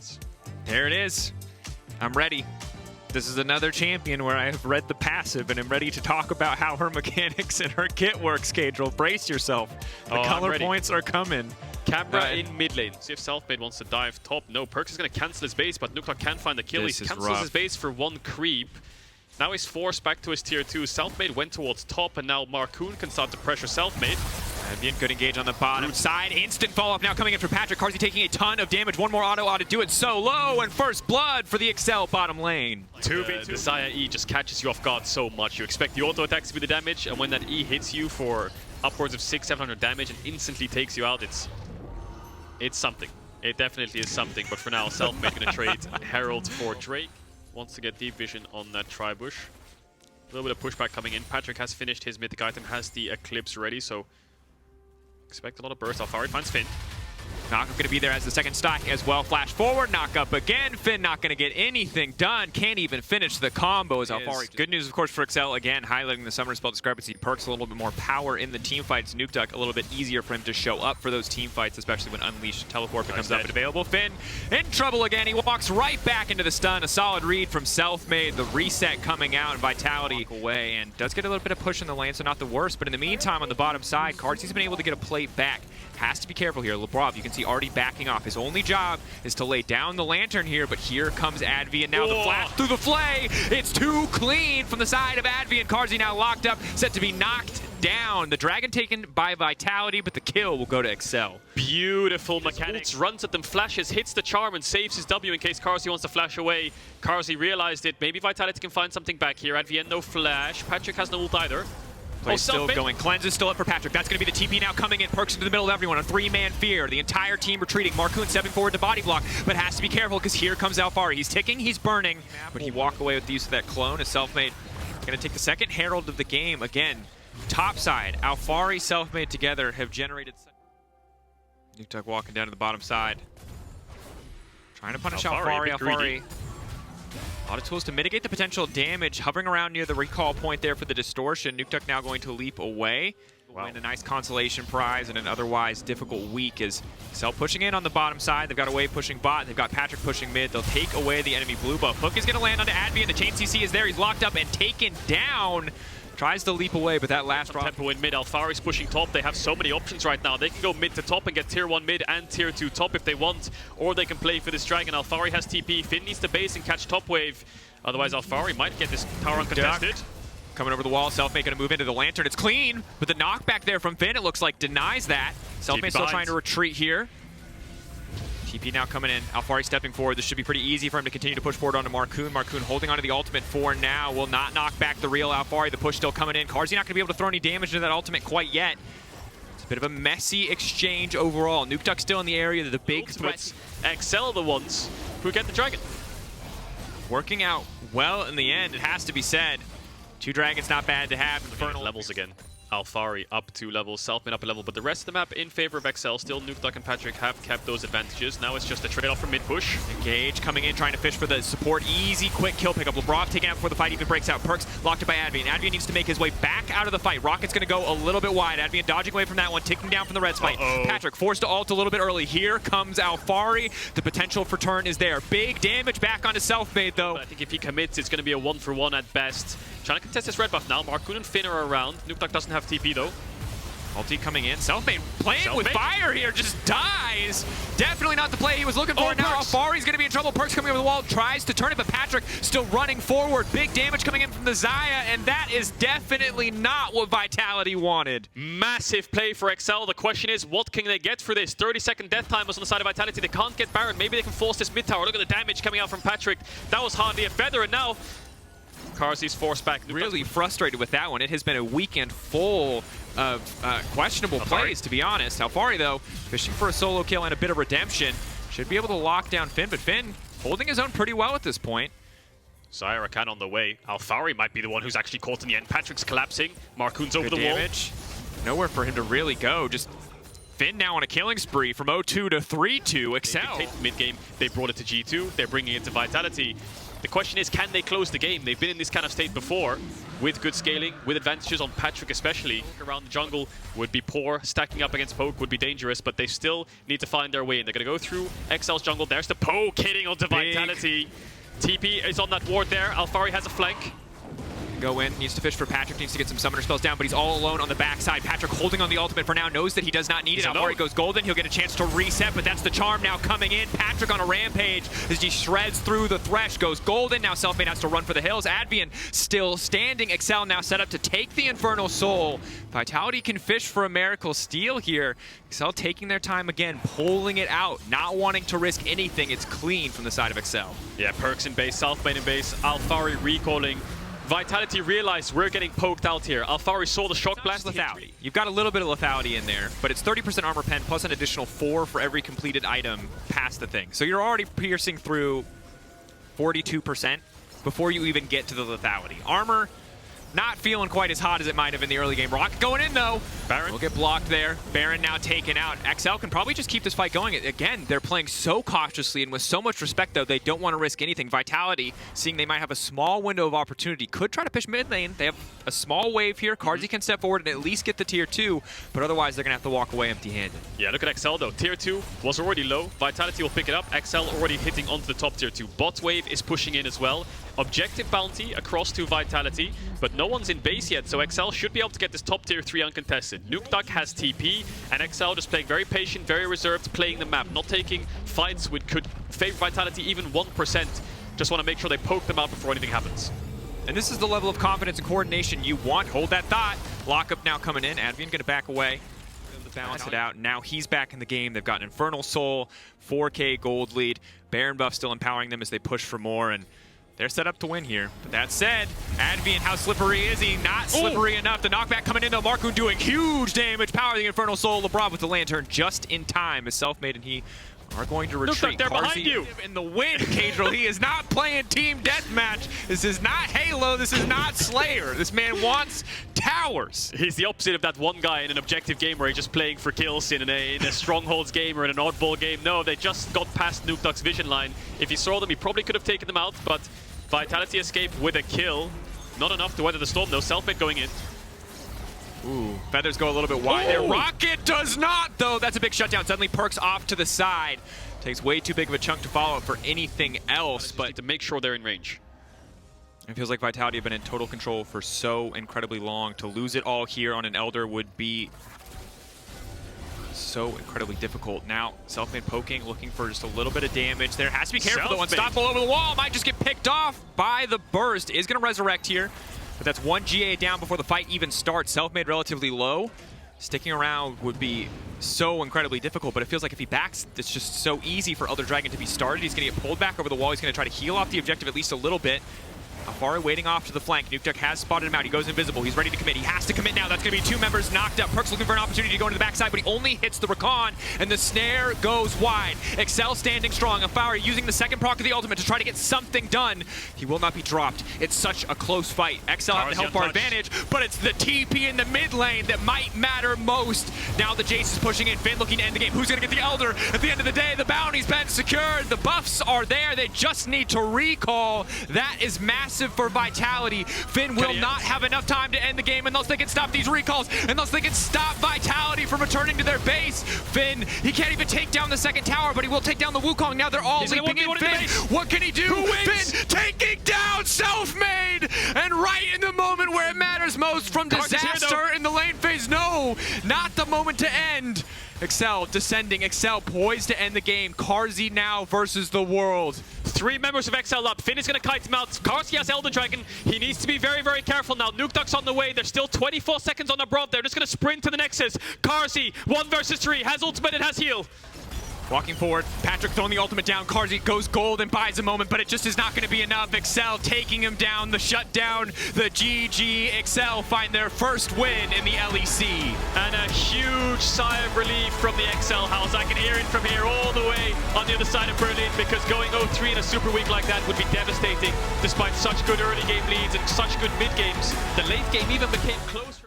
eSports. There it is. I'm ready. This is another champion where I have read the passive and am ready to talk about how her mechanics and her kit works, Caedrel. Brace yourself. The color points are coming. Camera in mid lane. See if Selfmade wants to dive top. No, Perkz is going to cancel his base, but Nukeduck can't find the kill. He cancels his base for one creep. Now he's forced back to his tier 2. Selfmade went towards top, and now Markoon can start to pressure Selfmade. Advienne could engage on the bottom side. Instant follow-up now coming in for Patrik. Carzzy taking a ton of damage. One more auto ought to do it so low, and first blood for the Excel bottom lane. 2v2. The Xayah E just catches you off guard so much. You expect the auto attacks to be the damage, and when that E hits you for upwards of 600-700 damage and instantly takes you out, it's something. It definitely is something, but for now, Selfmade gonna trade Herald for Drake. Wants to get deep vision on that tri-bush. A little bit of pushback coming in. Patrik has finished his mythic item, has the Eclipse ready, so expect a lot of burst. Alphari finds Finn. Knockup going to be there as the second stock as well. Flash forward, knockup again. Finn not going to get anything done. Can't even finish the combo as Alphari. Good news, of course, for Excel. Again, highlighting the summer spell discrepancy. Perkz a little bit more power in the team fights. Nukeduck a little bit easier for him to show up for those team fights, especially when Unleashed Teleport becomes up and available. Finn in trouble again. He walks right back into the stun. A solid read from Selfmade. The reset coming out and Vitality away, and does get a little bit of push in the lane, so not the worst. But in the meantime, on the bottom side, Carzzy's been able to get a plate back. Has to be careful here. Labrov, you can see already backing off. His only job is to lay down the lantern here, but here comes Advienne. Now the flash through the flay. It's too clean from the side of Advienne. Carzzy now locked up, set to be knocked down. The dragon taken by Vitality, but the kill will go to Excel. Beautiful mechanics. Runs at them, flashes, hits the charm, and saves his W in case Carzzy wants to flash away. Carzzy realized it. Maybe Vitality can find something back here. Advienne, no flash. Patrik has no ult either. Play still going. Cleanse is still up for Patrik. That's going to be the TP now coming in. Perkz into the middle of everyone. A three-man fear. The entire team retreating. Markoon stepping forward to body block, but has to be careful because here comes Alphari. He's ticking, he's burning, but he walk away with the use of that clone. As Selfmade going to take the second Herald of the game. Again, top side. Alphari, Selfmade together have generated... Nukeduck walking down to the bottom side. Trying to punish Alphari. Alphari. A lot of tools to mitigate the potential damage, hovering around near the recall point there for the distortion. Nukeduck now going to leap away. Win a nice consolation prize in an otherwise difficult week as Excel pushing in on the bottom side. They've got a wave pushing bot. They've got Patrik pushing mid. They'll take away the enemy blue buff. Hook is going to land onto Advienne. The chain CC is there. He's locked up and taken down. Tries to leap away, but that last drop. Tempo in mid. Alphari's pushing top. They have so many options right now. They can go mid to top and get tier 1 mid and tier 2 top if they want, or they can play for this dragon. Alphari has TP. Finn needs to base and catch top wave. Otherwise, Alphari might get this tower uncontested. Coming over the wall. Selfmade going to move into the lantern. It's clean, but the knockback there from Finn, it looks like, denies that. Selfmade still trying to retreat here. TP now coming in. Alphari stepping forward. This should be pretty easy for him to continue to push forward onto Markoon. Markoon holding onto the ultimate for now. Will not knock back the real Alphari. The push still coming in. Carzzy not going to be able to throw any damage into that ultimate quite yet. It's a bit of a messy exchange overall. Nukeduck still in the area. The big threats. Excel the ones who get the dragon. Working out well in the end, it has to be said. 2 dragons not bad to have. Infernal levels again. Alphari up 2 levels, Selfmade up a level, but the rest of the map in favor of Excel. Still, Nukeduck and Patrik have kept those advantages. Now it's just a trade-off for mid-push. Engage coming in, trying to fish for the support. Easy, quick kill pickup. Labrov taken out before the fight even breaks out. Perkz locked up by Advienne. Advienne needs to make his way back out of the fight. Rocket's going to go a little bit wide. Advienne dodging away from that one, ticking down from the red spike. Patrik forced to ult a little bit early. Here comes Alphari. The potential for turn is there. Big damage back onto Selfmade, though. But I think if he commits, it's going to be a 1-for-1 at best. Trying to contest this red buff now. Markoon and Finn are around. Nukeduck doesn't have TP, though. Ulti coming in. Selfmade playing with fire here, just dies. Definitely not the play he was looking for. Now Alphari's going to be in trouble. Perkz coming over the wall, tries to turn it, but Patrik still running forward. Big damage coming in from the Xayah, and that is definitely not what Vitality wanted. Massive play for Excel. The question is, what can they get for this? 30-second death time was on the side of Vitality. They can't get Baron. Maybe they can force this mid tower. Look at the damage coming out from Patrik. That was hardly a feather, and now Carzzy's forced back. Really frustrated with that one. It has been a weekend full of questionable plays, to be honest. Alphari, though, fishing for a solo kill and a bit of redemption. Should be able to lock down Finn, but Finn holding his own pretty well at this point. Xayah Rakan on the way. Alphari might be the one who's actually caught in the end. Patrick's collapsing. Markoon's over the damage. Wall. Nowhere for him to really go. Just Finn now on a killing spree from 0-2 to 3-2. Excel. Mid-game, they brought it to G2. They're bringing it to Vitality. The question is, can they close the game? They've been in this kind of state before, with good scaling, with advantages on Patrik especially. Around the jungle would be poor, stacking up against Poke would be dangerous, but they still need to find their way in. They're going to go through XL's jungle. There's the Poke hitting onto Vitality. TP is on that ward there. Alphari has a flank. Go in, needs to fish for Patrik, needs to get some summoner spells down, but he's all alone on the backside. Patrik holding on the ultimate for now, knows that he does not need it. Alphari goes golden, he'll get a chance to reset, but that's the charm now coming in. Patrik on a rampage as he shreds through the Thresh, goes golden. Now Selfmade has to run for the hills. Advienne still standing. Excel now set up to take the Infernal Soul. Vitality can fish for a miracle steal here. Excel taking their time again, pulling it out, not wanting to risk anything. It's clean from the side of Excel. Yeah, Perkz in base, Selfmade in base, Alphari recalling. Vitality realized we're getting poked out here. Alphari saw the shock blast. Lethality. You've got a little bit of lethality in there, but it's 30% armor pen plus an additional 4 for every completed item past the thing. So you're already piercing through 42% before you even get to the lethality. Armor, not feeling quite as hot as it might have in the early game. Rocket going in though. Baron will get blocked there. Baron now taken out. XL can probably just keep this fight going. Again, they're playing so cautiously and with so much respect though, they don't want to risk anything. Vitality, seeing they might have a small window of opportunity, could try to push mid lane. They have a small wave here. Carzzy can step forward and at least get the tier 2, but otherwise they're going to have to walk away empty-handed. Yeah, look at XL though. Tier 2 was already low. Vitality will pick it up. XL already hitting onto the top tier 2. Bot wave is pushing in as well. Objective bounty across to Vitality, but no one's in base yet, so XL should be able to get this top tier 3 uncontested. Nukeduck has TP, and XL just playing very patient, very reserved, playing the map, not taking fights which could favor Vitality even 1%. Just want to make sure they poke them out before anything happens. And this is the level of confidence and coordination you want. Hold that thought. Lockup now coming in. Advienne going to back away. Balance it out. Now he's back in the game. They've got an Infernal Soul, 4K gold lead. Baron buff still empowering them as they push for more, and they're set up to win here. But that said, Advienne, how slippery is he? Not slippery enough. The knockback coming in though. Markoon doing huge damage. Power the Infernal Soul. Labrov with the lantern just in time as Selfmade and he are going to retreat. They're behind you. In the win, Caedrel. He is not playing team deathmatch. This is not Halo. This is not Slayer. This man wants towers. He's the opposite of that one guy in an objective game where he's just playing for kills in a Strongholds game or in an oddball game. No, they just got past Nukeduck's vision line. If he saw them, he probably could have taken them out, but Vitality escaped with a kill. Not enough to weather the storm though. Selfmade going in. Ooh, feathers go a little bit wide there. Rocket does not, though. That's a big shutdown. Suddenly Perkz off to the side. Takes way too big of a chunk to follow up for anything else, but to make sure they're in range. It feels like Vitality have been in total control for so incredibly long. To lose it all here on an Elder would be so incredibly difficult. Now, Selfmade poking, looking for just a little bit of damage there. Has to be careful, though. Unstoppable over the wall. Might just get picked off by the burst. Is going to resurrect here. But that's one GA down before the fight even starts. Selfmade relatively low. Sticking around would be so incredibly difficult, but it feels like if he backs, it's just so easy for Elder Dragon to be started. He's going to get pulled back over the wall. He's going to try to heal off the objective at least a little bit. Alphari waiting off to the flank. Nukeduck has spotted him out. He goes invisible. He's ready to commit. He has to commit now. That's going to be 2 members knocked up. Perkz looking for an opportunity to go into the backside, but he only hits the Rakan, and the snare goes wide. Excel standing strong. Alphari using the second proc of the ultimate to try to get something done. He will not be dropped. It's such a close fight. Excel have the health bar advantage, but it's the TP in the mid lane that might matter most. Now the Jayce is pushing in. Finn looking to end the game. Who's going to get the Elder? At the end of the day, the bounty's been secured. The buffs are there. They just need to recall. That is massive for Vitality. Finn will not have enough time to end the game unless they can stop these recalls, unless they can stop Vitality from returning to their base. Finn, he can't even take down the second tower, but he will take down the Wukong. Now they're all leaping in Finn. What can he do? Finn taking down Selfmade! And right in the moment where it matters most, from disaster in the lane phase. No, not the moment to end. Excel descending. Excel poised to end the game. Carzzy now versus the world. 3 members of XL up. Finn is going to kite him out. Carzzy has Elder Dragon. He needs to be very, very careful now. Nukeduck's on the way. There's still 24 seconds on Labrov. They're just going to sprint to the Nexus. Carzzy, 1 versus 3. Has ultimate and has heal. Walking forward, Patrik throwing the ultimate down. Carzzy goes gold and buys a moment, but it just is not going to be enough. Excel taking him down, the shutdown, the GG. Excel find their first win in the LEC. And a huge sigh of relief from the XL house. I can hear it from here all the way on the other side of Berlin, because going 0-3 in a super week like that would be devastating, despite such good early game leads and such good mid games. The late game even became close.